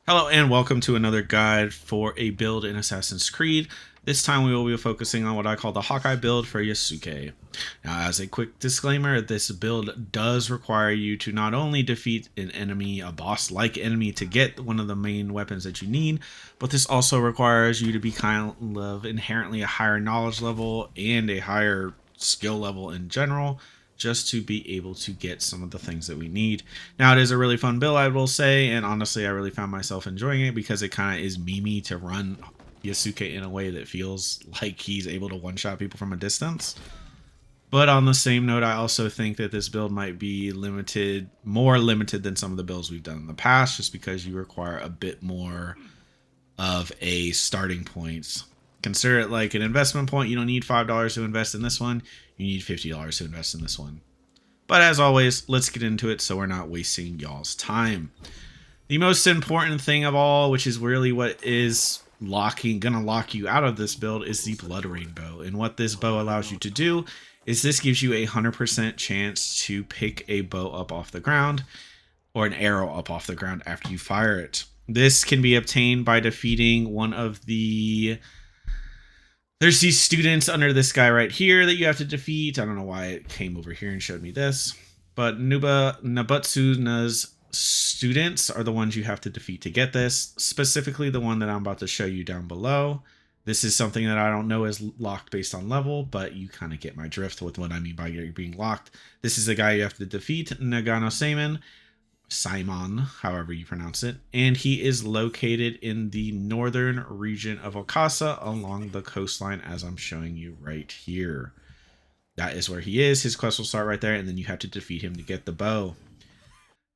Hello and welcome to another guide for a build in Assassin's Creed. This time we will be focusing on what I call the Hawkeye build for Yasuke. Now, as a quick disclaimer, this build does require you to not only defeat an enemy, a boss-like enemy, to get one of the main weapons that you need, but this also requires you to be kind of inherently a higher knowledge level and a higher skill level in general, just to be able to get some of the things that we need. Now, it is a really fun build, I will say, and honestly, I really found myself enjoying it because it kind of is memey to run Yasuke in a way that feels like he's able to one-shot people from a distance. But on the same note, I also think that this build might be more limited than some of the builds we've done in the past, just because you require a bit more of a starting point. Consider it like an investment point. You don't need $5 to invest in this one. You need $50 to invest in this one. But as always, let's get into it so we're not wasting y'all's time. The most important thing of all, which is really what is gonna lock you out of this build, is the Blood Rain bow. And what this bow allows you to do is this gives you a 100% chance to pick a bow up off the ground or an arrow up off the ground after you fire it. This can be obtained by defeating one of the... There's these students under this guy right here that you have to defeat. I don't know why it came over here and showed me this. But Nabutsuna's students are the ones you have to defeat to get this. Specifically the one that I'm about to show you down below. This is something that I don't know is locked based on level, but you kind of get my drift with what I mean by being locked. This is the guy you have to defeat, Nagano Simon, however you pronounce it, and he is located in the northern region of Okasa along the coastline, as I'm showing you right here. That is where he is. His quest will start right there, and then you have to defeat him to get the bow.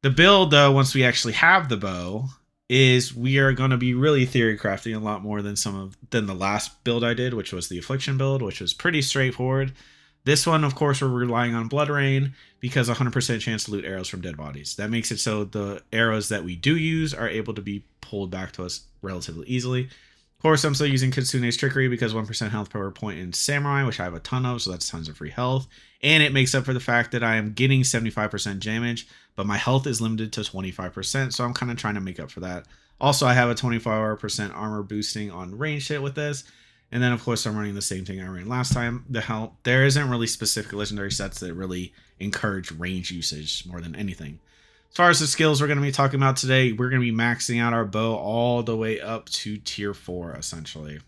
The build, though, once we actually have the bow, is we are going to be really theory crafting a lot more than the last build I did, which was the Affliction build, which was pretty straightforward. This one, of course, we're relying on Blood Rain because 100% chance to loot arrows from dead bodies. That makes it so the arrows that we do use are able to be pulled back to us relatively easily. Of course, I'm still using Kitsune's Trickery because 1% health per point in Samurai, which I have a ton of, so that's tons of free health. And it makes up for the fact that I am getting 75% damage, but my health is limited to 25%, so I'm kind of trying to make up for that. Also, I have a 24% armor boosting on range hit with this. And then, of course, I'm running the same thing I ran last time. There isn't really specific legendary sets that really encourage range usage more than anything. As far as the skills we're going to be talking about today, we're going to be maxing out our bow all the way up to tier 4, essentially.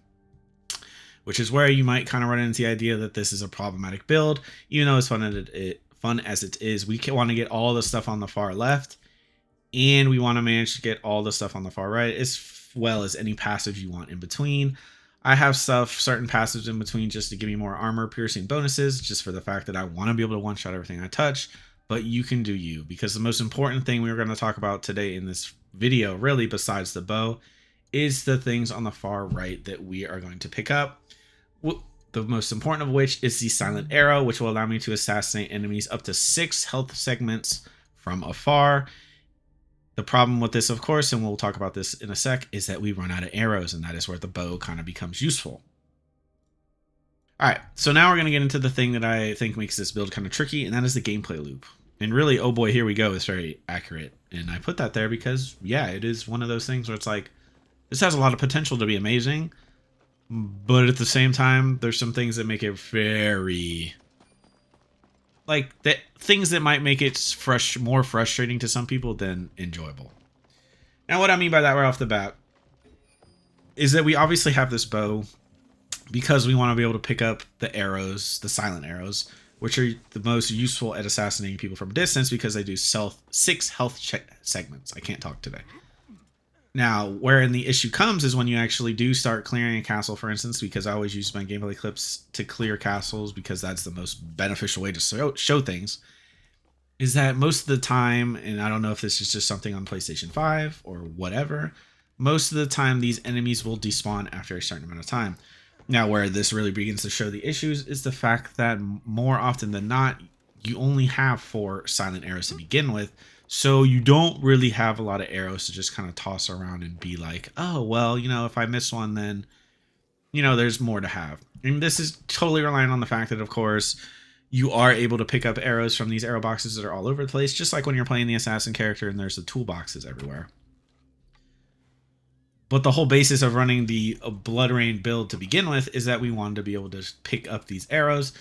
Which is where you might kind of run into the idea that this is a problematic build. Even though as fun as it is, we want to get all the stuff on the far left. And we want to manage to get all the stuff on the far right, as well as any passive you want in between. I have certain passives in between just to give me more armor piercing bonuses, just for the fact that I want to be able to one-shot everything I touch, but you can do you, because the most important thing we're going to talk about today in this video, really besides the bow, is the things on the far right that we are going to pick up. The most important of which is the Silent Arrow, which will allow me to assassinate enemies up to 6 health segments from afar. The problem with this, of course, and we'll talk about this in a sec, is that we run out of arrows, and that is where the bow kind of becomes useful. Alright, so now we're going to get into the thing that I think makes this build kind of tricky, and that is the gameplay loop. And really, oh boy, here we go, is very accurate. And I put that there because, yeah, it is one of those things where it's like, this has a lot of potential to be amazing, but at the same time, there's some things that make it very... things that might make it more frustrating to some people than enjoyable. Now, what I mean by that right off the bat is that we obviously have this bow because we want to be able to pick up the arrows, the silent arrows, which are the most useful at assassinating people from a distance because they do 6 health segments. I can't talk today. Now, wherein the issue comes is when you actually do start clearing a castle, for instance, because I always use my gameplay clips to clear castles because that's the most beneficial way to show things, is that most of the time, and I don't know if this is just something on PlayStation 5 or whatever, most of the time these enemies will despawn after a certain amount of time. Now, where this really begins to show the issues is the fact that more often than not, you only have 4 silent arrows to begin with, so you don't really have a lot of arrows to just kind of toss around and be like, oh, well, if I miss one, then, there's more to have. And this is totally relying on the fact that, of course, you are able to pick up arrows from these arrow boxes that are all over the place, just like when you're playing the assassin character and there's the toolboxes everywhere. But the whole basis of running the Blood Rain build to begin with is that we wanted to be able to pick up these arrows.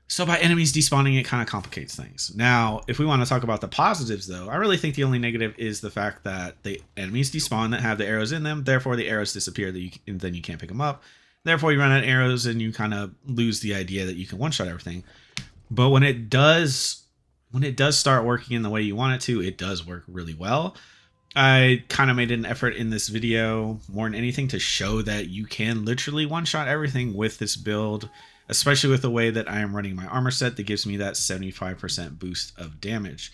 So by enemies despawning, it kind of complicates things. Now, if we want to talk about the positives, though, I really think the only negative is the fact that the enemies despawn that have the arrows in them. Therefore, the arrows disappear, and then you can't pick them up. Therefore, you run out of arrows, and you kind of lose the idea that you can one-shot everything. But when it does start working in the way you want it to, it does work really well. I kind of made an effort in this video, more than anything, to show that you can literally one-shot everything with this build, especially with the way that I am running my armor set that gives me that 75% boost of damage.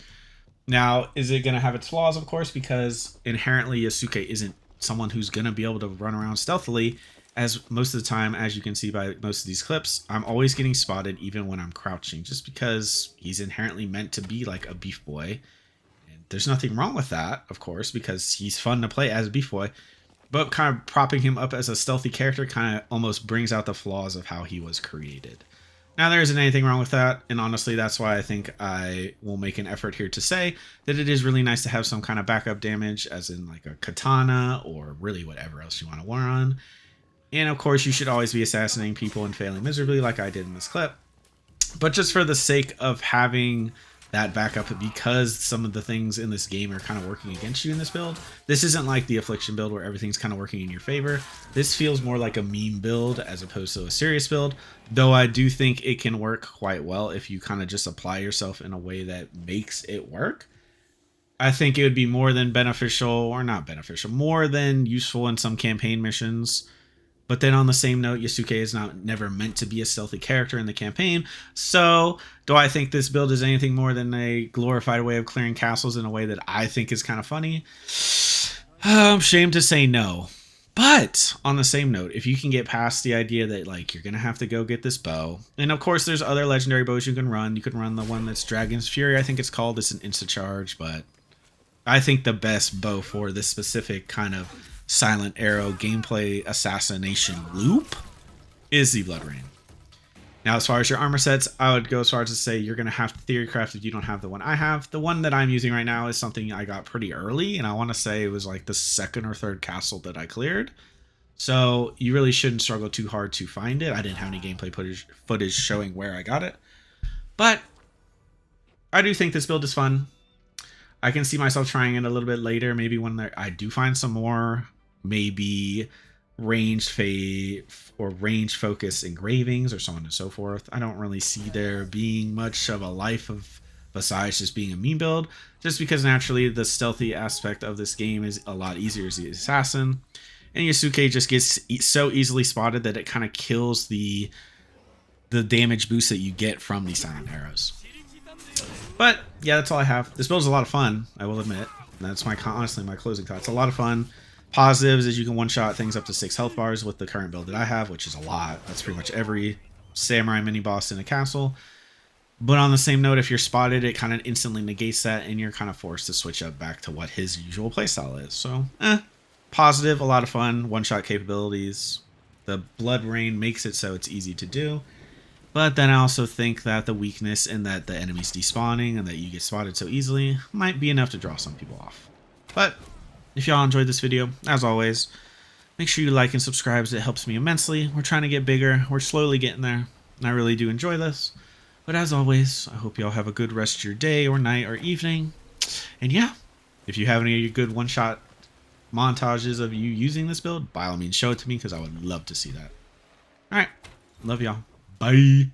Now, is it going to have its flaws? Of course, because inherently Yasuke isn't someone who's going to be able to run around stealthily, as most of the time, as you can see by most of these clips, I'm always getting spotted even when I'm crouching, just because he's inherently meant to be like a beef boy. And there's nothing wrong with that, of course, because he's fun to play as a beef boy. But kind of propping him up as a stealthy character kind of almost brings out the flaws of how he was created. Now, there isn't anything wrong with that, and honestly, that's why I think I will make an effort here to say that it is really nice to have some kind of backup damage, as in like a katana, or really whatever else you want to wear on. And of course, you should always be assassinating people and failing miserably like I did in this clip. But just for the sake of having that backup, because some of the things in this game are kind of working against you in this build. This isn't like the Affliction build where everything's kind of working in your favor. This feels more like a meme build as opposed to a serious build, though I do think it can work quite well if you kind of just apply yourself in a way that makes it work. I think it would be more than beneficial, or not beneficial, more than useful in some campaign missions. But then on the same note, Yasuke is never meant to be a stealthy character in the campaign. So do I think this build is anything more than a glorified way of clearing castles in a way that I think is kind of funny? I'm ashamed to say no. But on the same note, if you can get past the idea that like you're going to have to go get this bow. And of course, there's other legendary bows you can run. You can run the one that's Dragon's Fury, I think it's called. It's an insta-charge, but I think the best bow for this specific kind of silent arrow gameplay assassination loop is the Blood Rain. Now, as far as your armor sets, I would go as far as to say you're going to have to theory craft if you don't have the one I have. The one that I'm using right now is something I got pretty early, and I want to say it was like the second or third castle that I cleared. So you really shouldn't struggle too hard to find it. I didn't have any gameplay footage showing where I got it. But I do think this build is fun. I can see myself trying it a little bit later, maybe when I do find some more maybe range focus engravings or so on and so forth. I don't really see there being much of a life of besides just being a meme build, just because naturally the stealthy aspect of this game is a lot easier as the assassin, and Yasuke just gets so easily spotted that it kind of kills the damage boost that you get from these silent arrows. But yeah, that's all I have. This build is a lot of fun, I will admit. That's honestly my closing thoughts. A lot of fun. Positives is you can one-shot things up to 6 health bars with the current build that I have, which is a lot. That's pretty much every samurai mini-boss in a castle. But on the same note, if you're spotted, it kind of instantly negates that, and you're kind of forced to switch up back to what his usual playstyle is. So, positive, a lot of fun, one-shot capabilities. The Blood Rain makes it so it's easy to do. But then I also think that the weakness in that the enemies despawning and that you get spotted so easily might be enough to draw some people off. But if y'all enjoyed this video, as always, make sure you like and subscribe as it helps me immensely. We're trying to get bigger. We're slowly getting there. And I really do enjoy this. But as always, I hope y'all have a good rest of your day or night or evening. And yeah, if you have any good one-shot montages of you using this build, by all means show it to me because I would love to see that. Alright, love y'all. Bye.